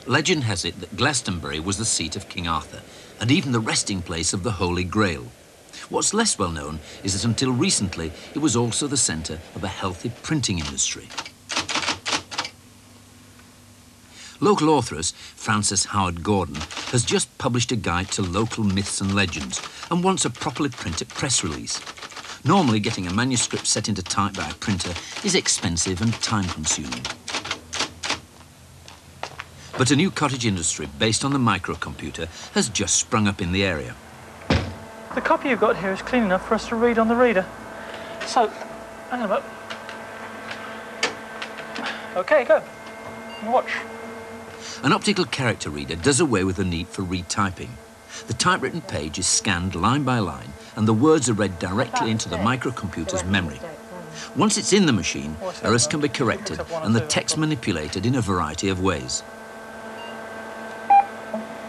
Legend has it that Glastonbury was the seat of King Arthur, and even the resting place of the Holy Grail. What's less well known is that until recently, it was also the centre of a healthy printing industry. Local authoress Frances Howard Gordon has just published a guide to local myths and legends and wants a properly printed press release. Normally, getting a manuscript set into type by a printer is expensive and time-consuming. But a new cottage industry based on the microcomputer has just sprung up in the area. The copy you've got here is clean enough for us to read on the reader. So, hang on a minute. OK, go. Watch. An optical character reader does away with the need for retyping. The typewritten page is scanned line by line, and the words are read directly into the microcomputer's memory. Once it's in the machine, errors can be corrected and the text manipulated in a variety of ways.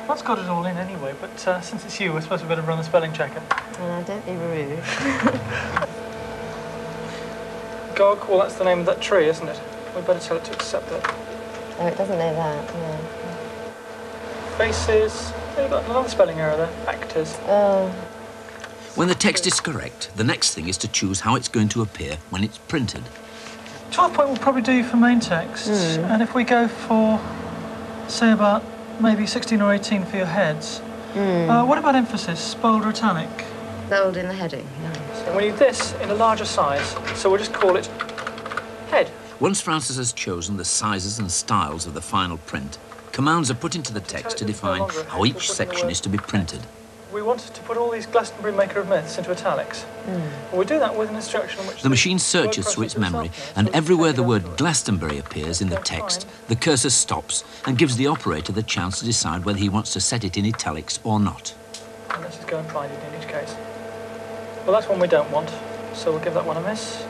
That's got it all in anyway, but since it's you, I suppose we better run the spelling checker. Don't be rude. Gog, well, that's the name of that tree, isn't it? We'd better tell it to accept that. Oh, it doesn't know that, no. Faces. Oh, you've got another spelling error there. Actors. Oh. When the text is correct, the next thing is to choose how it's going to appear when it's printed. 12 point will probably do for main text. And if we go for, say, about maybe 16 or 18 for your heads. What about emphasis? Bold or italic? Bold in the heading, yeah. So we need this in a larger size, so we'll just call it head. Once Frances has chosen the sizes and styles of the final print, commands are put into the text to define how each section is to be printed. We wanted to put all these Glastonbury Maker of Myths into italics. Well, we do that with an instruction in which the machine searches through its memory, and everywhere the word Glastonbury appears in the text, the cursor stops and gives the operator the chance to decide whether he wants to set it in italics or not. And let's just go and find it in each case. Well, that's one we don't want, so we'll give that one a miss.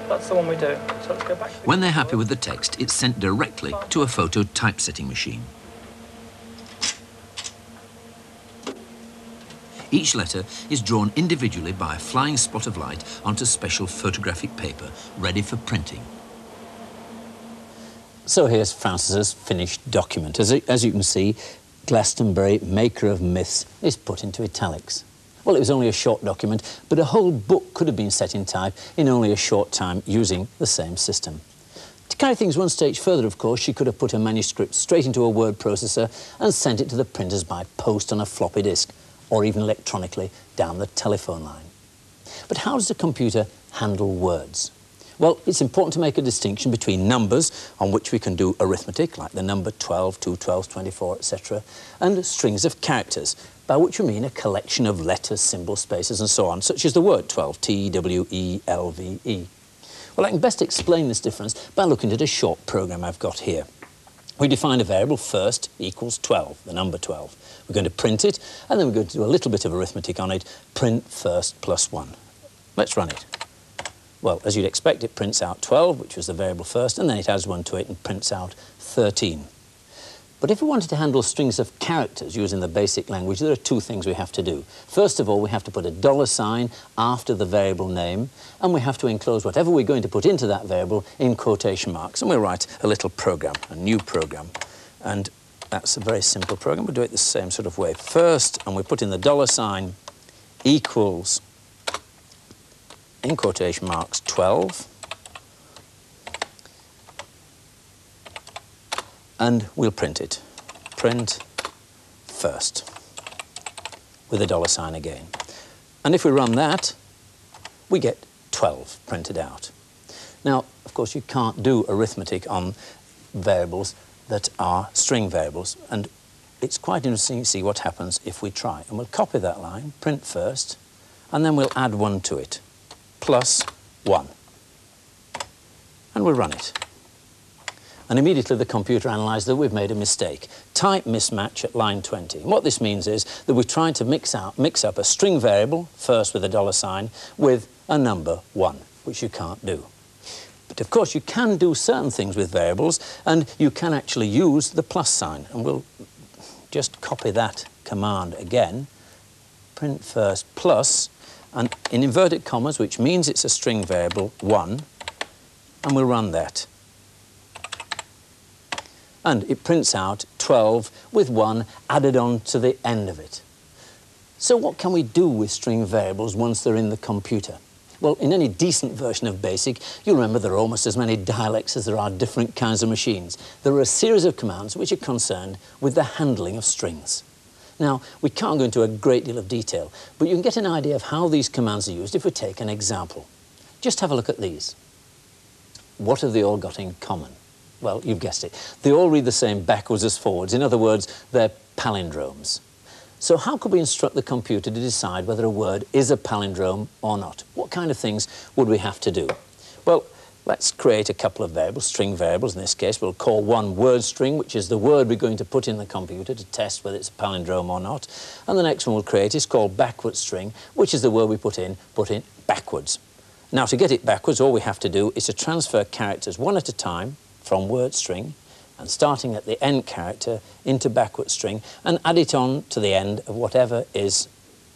That's the one we do, so let's go back. When they're happy with the text, it's sent directly to a photo typesetting machine. Each letter is drawn individually by a flying spot of light onto special photographic paper, ready for printing. So here's Frances's finished document. As you can see, Glastonbury, Maker of Myths, is put into italics. Well, it was only a short document, but a whole book could have been set in type in only a short time using the same system. To carry things one stage further, of course, she could have put her manuscript straight into a word processor and sent it to the printers by post on a floppy disk, or even electronically down the telephone line. But how does a computer handle words? Well, it's important to make a distinction between numbers, on which we can do arithmetic, like the number 12, 2 12s, 24, etc., and strings of characters, by which we mean a collection of letters, symbols, spaces, and so on, such as the word 12, T-W-E-L-V-E. Well, I can best explain this difference by looking at a short program I've got here. We define a variable first equals 12, the number 12. We're going to print it, and then we're going to do a little bit of arithmetic on it, print first plus 1. Let's run it. Well, as you'd expect, it prints out 12, which was the variable first, and then it adds 1 to it and prints out 13. But if we wanted to handle strings of characters using the basic language, there are two things we have to do. First of all, we have to put a $sign after the variable name, and we have to enclose whatever we're going to put into that variable in quotation marks. And we'll write a little program, a new program. And that's a very simple program. We'll do it the same sort of way. First, and we put in the $sign equals, in quotation marks, 12. And we'll print it. Print first, with a $sign again. And if we run that, we get 12 printed out. Now, of course, you can't do arithmetic on variables that are string variables, and it's quite interesting to see what happens if we try. And we'll copy that line, print first, and then we'll add 1 to it, plus 1. And we'll run it. And immediately the computer analyses that we've made a mistake. Type mismatch at line 20. And what this means is that we're trying to mix up a string variable, first with a $sign, with a number 1, which you can't do. But of course you can do certain things with variables, and you can actually use the plus sign. And we'll just copy that command again. Print first plus, and in inverted commas, which means it's a string variable, 1, and we'll run that. And it prints out 12 with 1 added on to the end of it. So what can we do with string variables once they're in the computer? Well, in any decent version of BASIC, you'll remember there are almost as many dialects as there are different kinds of machines. There are a series of commands which are concerned with the handling of strings. Now, we can't go into a great deal of detail, but you can get an idea of how these commands are used if we take an example. Just have a look at these. What have they all got in common? Well, you've guessed it. They all read the same backwards as forwards. In other words, they're palindromes. So how could we instruct the computer to decide whether a word is a palindrome or not? What kind of things would we have to do? Well, let's create a couple of variables, string variables in this case. We'll call one word string, which is the word we're going to put in the computer to test whether it's a palindrome or not. And the next one we'll create is called backward string, which is the word we put in backwards. Now, to get it backwards, all we have to do is to transfer characters one at a time from word string and starting at the end character into backward string and add it on to the end of whatever is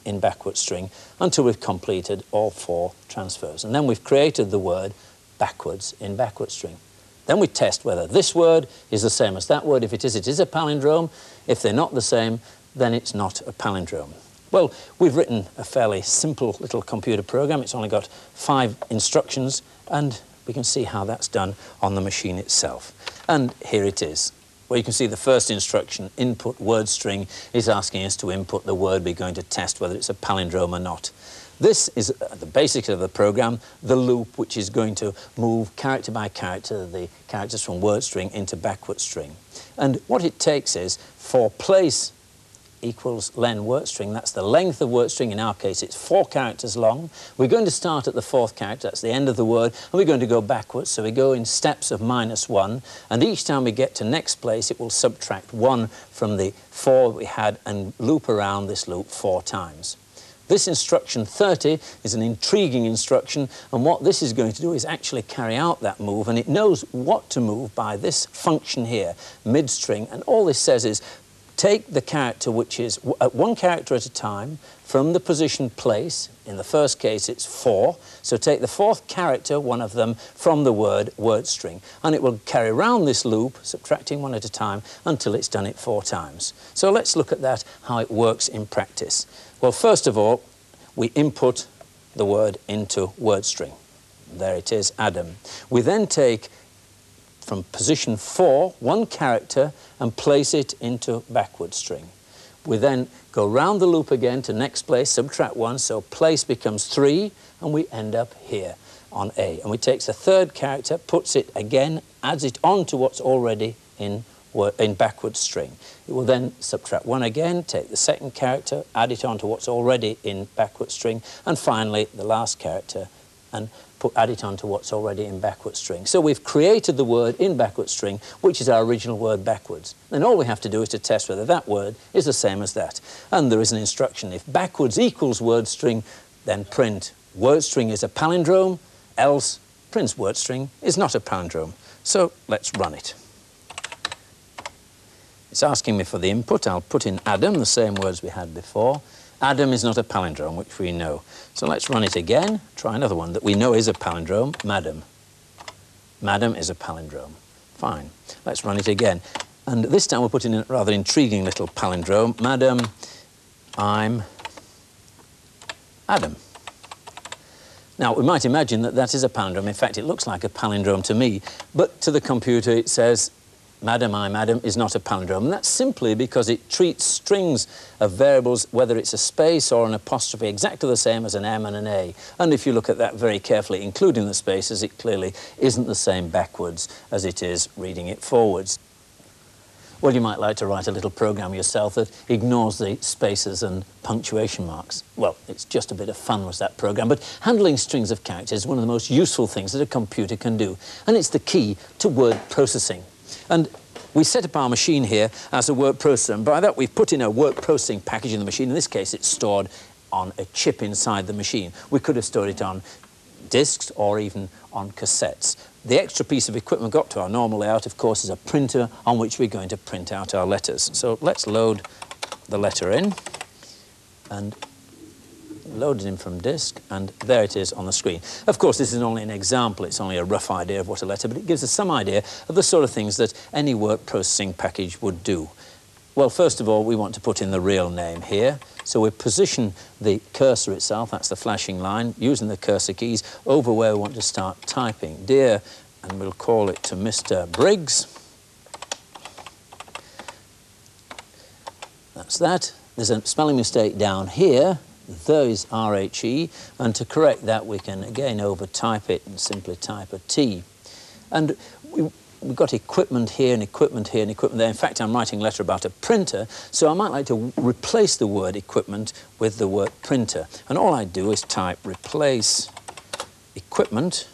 in backward string until we've completed all 4 transfers. And then we've created the word backwards in backward string. Then we test whether this word is the same as that word. If it is a palindrome. If they're not the same, then it's not a palindrome. Well, we've written a fairly simple little computer program. It's only got 5 instructions, and we can see how that's done on the machine itself. And here it is. Well, you can see the first instruction, input word string, is asking us to input the word we're going to test whether it's a palindrome or not. This is the basics of the program, the loop, which is going to move character by character the characters from word string into backward string. And what it takes is for place equals len word string. That's the length of word string. In our case, it's 4 characters long. We're going to start at the 4th character. That's the end of the word. And we're going to go backwards. So we go in steps of -1. And each time we get to next place, it will subtract 1 from the 4 we had and loop around this loop 4 times. This instruction 30 is an intriguing instruction. And what this is going to do is actually carry out that move. And it knows what to move by this function here, mid-string. And all this says is, take the character which is 1 character at a time from the position place. In the first case, it's 4. So take the 4th character, one of them, from the word string. And it will carry around this loop, subtracting 1 at a time, until it's done it 4 times. So let's look at that, how it works in practice. Well, first of all, we input the word into word string. There it is, Adam. We then take from position 4, 1 character, and place it into backward string. We then go round the loop again to next place, subtract 1, so place becomes 3, and we end up here on A. And we take the 3rd character, puts it again, adds it on to what's already in backward string. It will then subtract 1 again, take the 2nd character, add it on to what's already in backward string, and finally the last character, and add it on to what's already in backward string. So we've created the word in backward string, which is our original word backwards. Then all we have to do is to test whether that word is the same as that. And there is an instruction. If backwards equals word string, then print word string is a palindrome, else print word string is not a palindrome. So let's run it. It's asking me for the input. I'll put in Adam, the same words we had before. Adam is not a palindrome, which we know. So let's run it again. Try another one that we know is a palindrome, madam. Madam is a palindrome. Fine. Let's run it again. And this time we'll put in a rather intriguing little palindrome. Madam, I'm Adam. Now, we might imagine that that is a palindrome. In fact, it looks like a palindrome to me. But to the computer, it says, Madam, I'm Adam is not a palindrome. And that's simply because it treats strings of variables, whether it's a space or an apostrophe, exactly the same as an M and an A. And if you look at that very carefully, including the spaces, it clearly isn't the same backwards as it is reading it forwards. Well, you might like to write a little program yourself that ignores the spaces and punctuation marks. Well, it's just a bit of fun with that program, but handling strings of characters is one of the most useful things that a computer can do, and it's the key to word processing. And we set up our machine here as a word processor, and by that we've put in a word processing package in the machine. In this case, it's stored on a chip inside the machine. We could have stored it on disks or even on cassettes. The extra piece of equipment got to our normal layout, of course, is a printer on which we're going to print out our letters. So let's load the letter in and load it in from disk, and there it is on the screen. Of course, this is only an example, it's only a rough idea of what a letter, but it gives us some idea of the sort of things that any word processing package would do. Well, first of all, we want to put in the real name here. So we position the cursor itself, that's the flashing line, using the cursor keys over where we want to start typing. Dear, and we'll call it to Mr. Briggs. That's that. There's a spelling mistake down here. There is R-H-E, and to correct that we can again overtype it and simply type a T. And we've got equipment here and equipment here and equipment there. In fact, I'm writing a letter about a printer, so I might like to replace the word equipment with the word printer. And all I do is type replace equipment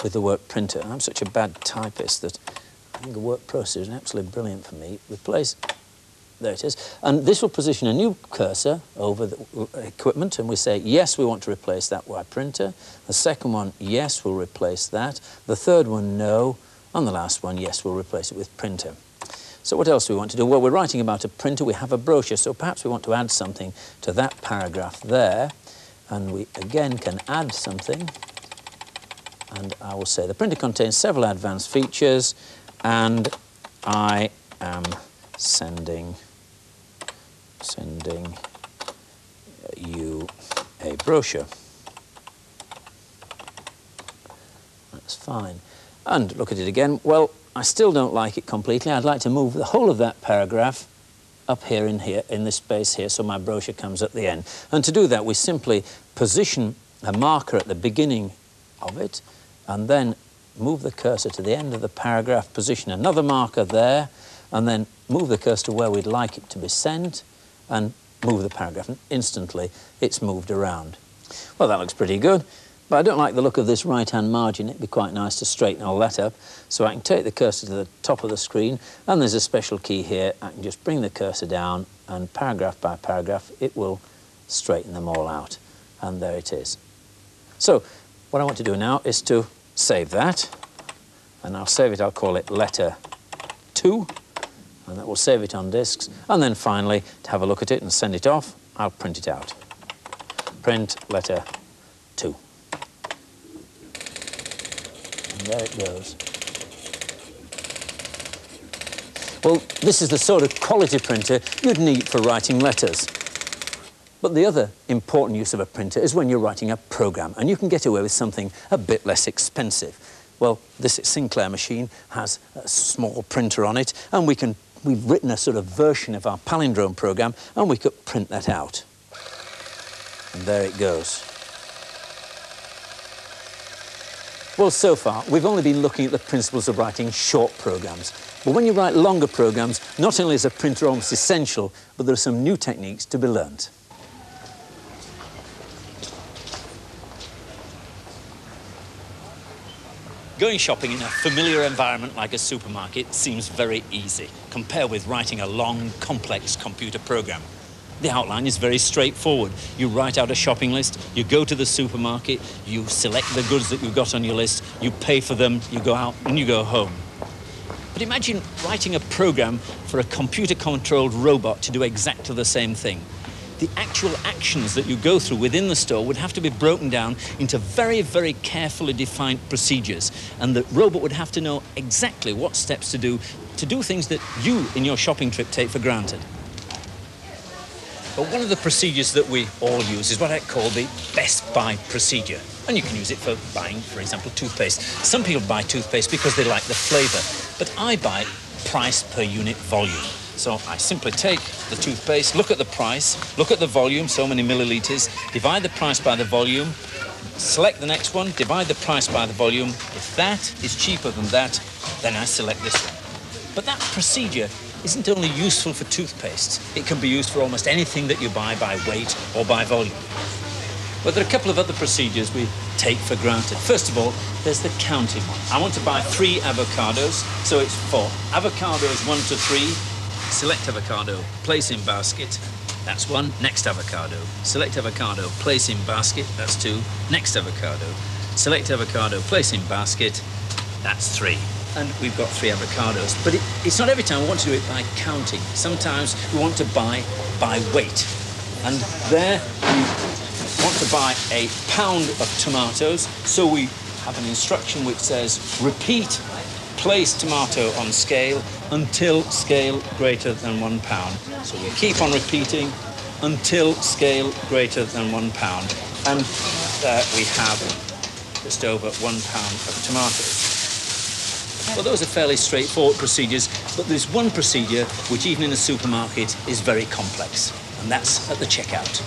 with the word printer. And I'm such a bad typist that I think the word processor is absolutely brilliant for me. Replace, there it is. And this will position a new cursor over the equipment, and we say, yes, we want to replace that by printer. The second one, yes, we'll replace that. The third one, no. And the last one, yes, we'll replace it with printer. So what else do we want to do? Well, we're writing about a printer. We have a brochure, so perhaps we want to add something to that paragraph there. And we, again, can add something. And I will say, the printer contains several advanced features, and I am sending you a brochure. That's fine. And look at it again. Well, I still don't like it completely. I'd like to move the whole of that paragraph up here in this space here, so my brochure comes at the end. And to do that, we simply position a marker at the beginning of it, and then move the cursor to the end of the paragraph, position another marker there, and then move the cursor to where we'd like it to be sent, and move the paragraph, and instantly it's moved around. Well, that looks pretty good, but I don't like the look of this right-hand margin. It'd be quite nice to straighten all that up. So I can take the cursor to the top of the screen, and there's a special key here. I can just bring the cursor down, and paragraph by paragraph, it will straighten them all out. And there it is. So what I want to do now is to save that, and I'll save it, I'll call it letter 2, and that will save it on disks. And then finally, to have a look at it and send it off, I'll print it out. Print letter 2. And there it goes. Well, this is the sort of quality printer you'd need for writing letters. But the other important use of a printer is when you're writing a program, and you can get away with something a bit less expensive. Well, this Sinclair machine has a small printer on it, and we've written a sort of version of our palindrome program, and we could print that out. And there it goes. Well, so far, we've only been looking at the principles of writing short programs. But when you write longer programs, not only is a printer almost essential, but there are some new techniques to be learnt. Going shopping in a familiar environment like a supermarket seems very easy, compared with writing a long, complex computer program. The outline is very straightforward. You write out a shopping list, you go to the supermarket, you select the goods that you've got on your list, you pay for them, you go out and you go home. But imagine writing a program for a computer-controlled robot to do exactly the same thing. The actual actions that you go through within the store would have to be broken down into very, very carefully defined procedures, and the robot would have to know exactly what steps to do things that you, in your shopping trip, take for granted. But one of the procedures that we all use is what I call the best buy procedure. And you can use it for buying, for example, toothpaste. Some people buy toothpaste because they like the flavour, but I buy price per unit volume. So I simply take the toothpaste, look at the price, look at the volume, so many millilitres, divide the price by the volume, select the next one, divide the price by the volume. If that is cheaper than that, then I select this one. But that procedure isn't only useful for toothpaste. It can be used for almost anything that you buy by weight or by volume. But there are a couple of other procedures we take for granted. First of all, there's the counting one. I want to buy 3 avocados, so it's for avocados 1 to 3, select avocado, place in basket, that's 1, next avocado. Select avocado, place in basket, that's 2, next avocado. Select avocado, place in basket, that's 3. And we've got 3 avocados. But it's not every time we want to do it by counting. Sometimes we want to buy by weight. And there we want to buy a pound of tomatoes, so we have an instruction which says, repeat, place tomato on scale until scale greater than 1 pound. So we keep on repeating until scale greater than 1 pound. And there we have just over 1 pound of tomatoes. Well, those are fairly straightforward procedures, but there's one procedure which, even in a supermarket, is very complex, and that's at the checkout.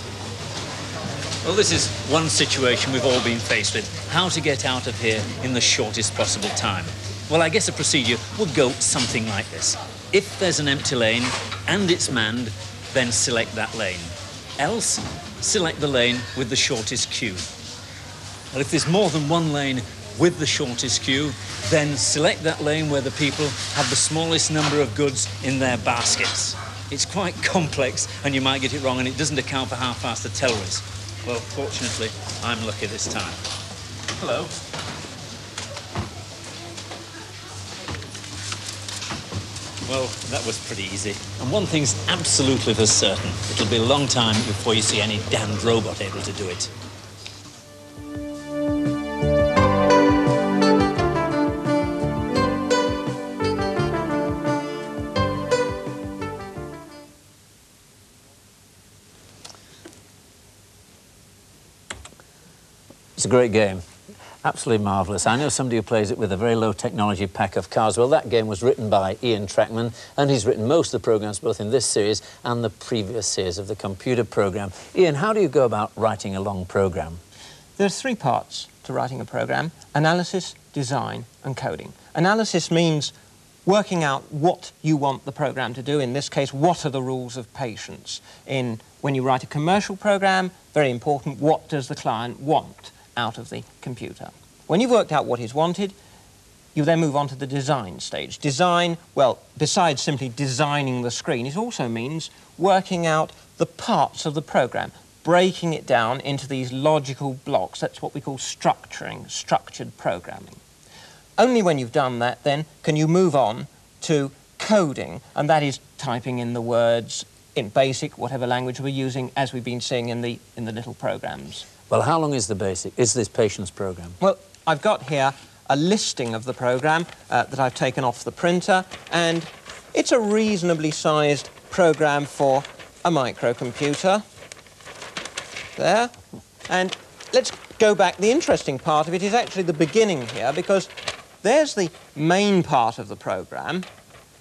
Well, this is one situation we've all been faced with: how to get out of here in the shortest possible time. Well, I guess a procedure would go something like this. If there's an empty lane and it's manned, then select that lane. Else, select the lane with the shortest queue. Well, if there's more than one lane with the shortest queue, then select that lane where the people have the smallest number of goods in their baskets. It's quite complex, and you might get it wrong, and it doesn't account for how fast the teller is. Well, fortunately, I'm lucky this time. Hello. Well, that was pretty easy. And one thing's absolutely for certain: it'll be a long time before you see any damned robot able to do it. It's a great game. Absolutely marvellous. I know somebody who plays it with a very low technology pack of cards. Well, that game was written by Ian McNaught-Davis, and he's written most of the programmes both in this series and the previous series of the computer programme. Ian, how do you go about writing a long programme? There's 3 parts to writing a programme: analysis, design and coding. Analysis means working out what you want the programme to do. In this case, what are the rules of patience? When you write a commercial programme, very important, what does the client want out of the computer? When you've worked out what is wanted, you then move on to the design stage. Design, well, besides simply designing the screen, it also means working out the parts of the programme, breaking it down into these logical blocks. That's what we call structuring, structured programming. Only when you've done that, then, can you move on to coding, and that is typing in the words in BASIC, whatever language we're using, as we've been seeing in the little programs. Well, how long is this patience program? Well, I've got here a listing of the program that I've taken off the printer, and it's a reasonably sized program for a microcomputer. There. And let's go back. The interesting part of it is actually the beginning here, because there's the main part of the program,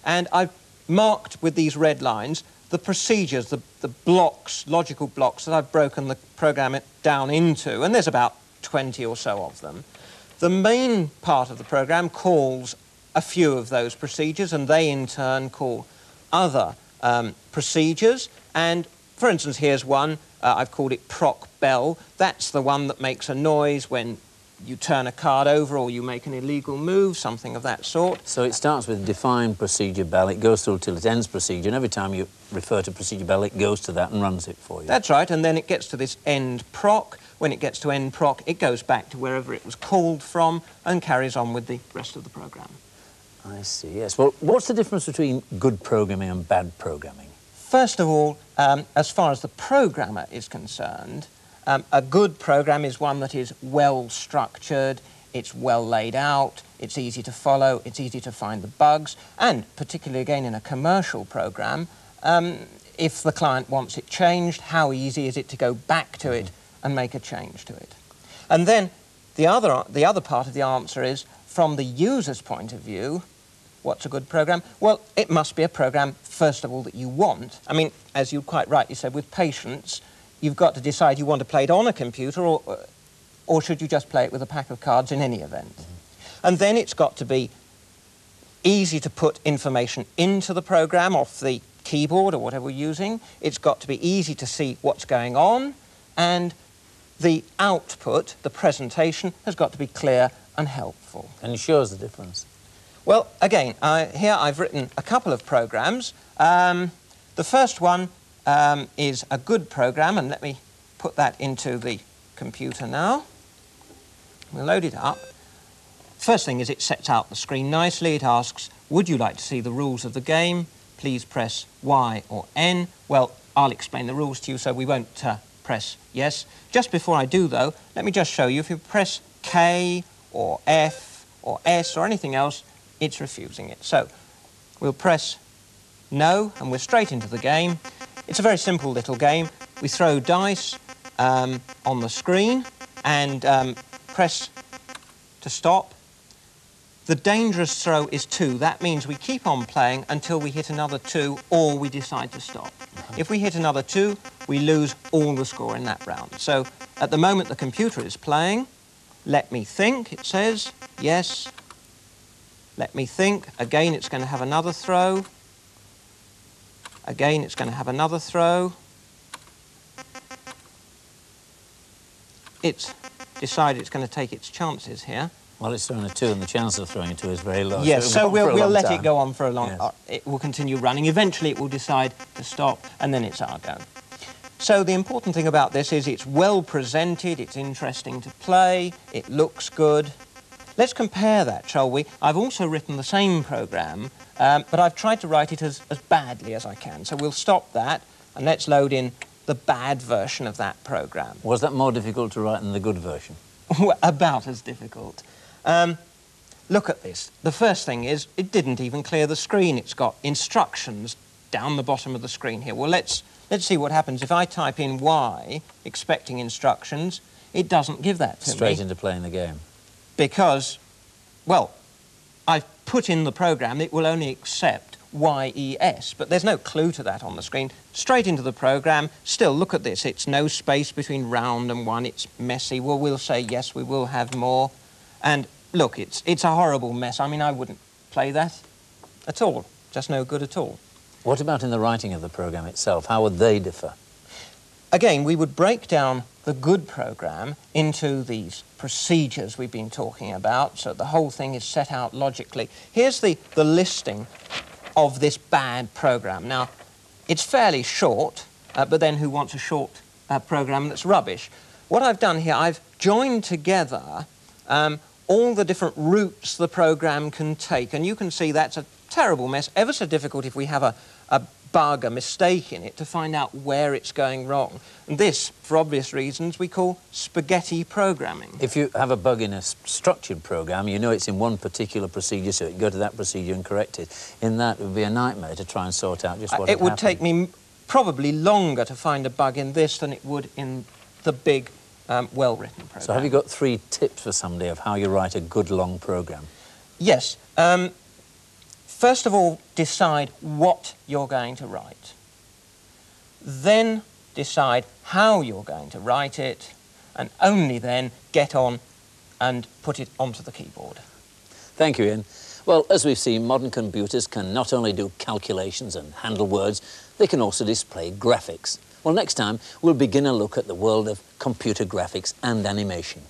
and I've marked with these red lines the procedures, the blocks, logical blocks that I've broken the program down into, and there's about 20 or so of them. The main part of the program calls a few of those procedures, and they in turn call other procedures. And for instance, here's one, I've called it proc bell. That's the one that makes a noise when you turn a card over or you make an illegal move, something of that sort. So it starts with defined procedure bell, it goes through till it ends procedure, and every time you refer to procedure bell, it goes to that and runs it for you. That's right, and then it gets to this end proc. When it gets to end proc, it goes back to wherever it was called from and carries on with the rest of the program. I see, yes. Well, what's the difference between good programming and bad programming? First of all, as far as the programmer is concerned, a good program is one that is well structured, it's well laid out, it's easy to follow, it's easy to find the bugs, and particularly again in a commercial program, if the client wants it changed, how easy is it to go back to it and make a change to it? And then the other part of the answer is, from the user's point of view, what's a good program? Well, it must be a program, first of all, that you want. I mean, as you quite rightly said, with patience, you've got to decide you want to play it on a computer, or should you just play it with a pack of cards in any event. And then it's got to be easy to put information into the program off the keyboard or whatever we're using. It's got to be easy to see what's going on, and the output, the presentation, has got to be clear and helpful. And it shows the difference. Well, again, here I've written a couple of programs. The first one is a good program, and let me put that into the computer now. We'll load it up. First thing is it sets out the screen nicely. It asks, would you like to see the rules of the game? Please press Y or N. Well, I'll explain the rules to you, so we won't press yes. Just before I do, though, let me just show you. If you press K or F or S or anything else, it's refusing it. So we'll press no, and we're straight into the game. It's a very simple little game. We throw dice on the screen and press to stop. The dangerous throw is 2. That means we keep on playing until we hit another 2 or we decide to stop. If we hit another 2, we lose all the score in that round. So at the moment the computer is playing, let me think, it says, yes. Let me think. Again, it's going to have another throw. Again, it's going to have another throw. It's decided it's going to take its chances here. Well, it's throwing a 2 and the chance of throwing a 2 is very low. Yes, so we'll let time. it go on for a long Yes. time. It will continue running. Eventually it will decide to stop, and then it's our go. So the important thing about this is it's well presented, it's interesting to play, it looks good. Let's compare that, shall we? I've also written the same programme, but I've tried to write it as badly as I can. So we'll stop that, and let's load in the bad version of that programme. Was that more difficult to write than the good version? About as difficult. Look at this. The first thing is, it didn't even clear the screen. It's got instructions down the bottom of the screen here. Well, let's see what happens. If I type in Y, expecting instructions, it doesn't give that to me. Straight into playing the game. Because, well, I've put in the program, it will only accept YES, but there's no clue to that on the screen. Straight into the program. Still, look at this. It's no space between round and 1. It's messy. Well, we'll say, yes, we will have more. And look, it's a horrible mess. I mean, I wouldn't play that at all. Just no good at all. What about in the writing of the program itself? How would they differ? Again, we would break down the good program into these procedures we've been talking about, so the whole thing is set out logically. Here's the listing of this bad program. Now, it's fairly short, but then who wants a short program that's rubbish? What I've done here, I've joined together all the different routes the program can take, and you can see that's a terrible mess, ever so difficult if we have a bug, a mistake in it, to find out where it's going wrong. And this, for obvious reasons, we call spaghetti programming. If If you have a bug in a structured program, you know it's in one particular procedure, so you can go to that procedure and correct it. In that, it would be a nightmare to try and sort out just what it would happened. take me probably longer to find a bug in this than it would in the big, well-written program. So have you got 3 tips for somebody of how you write a good long program? Yes. First of all, decide what you're going to write. Then decide how you're going to write it, and only then get on and put it onto the keyboard. Thank you, Ian. Well, as we've seen, modern computers can not only do calculations and handle words, they can also display graphics. Well, next time, we'll begin a look at the world of computer graphics and animation.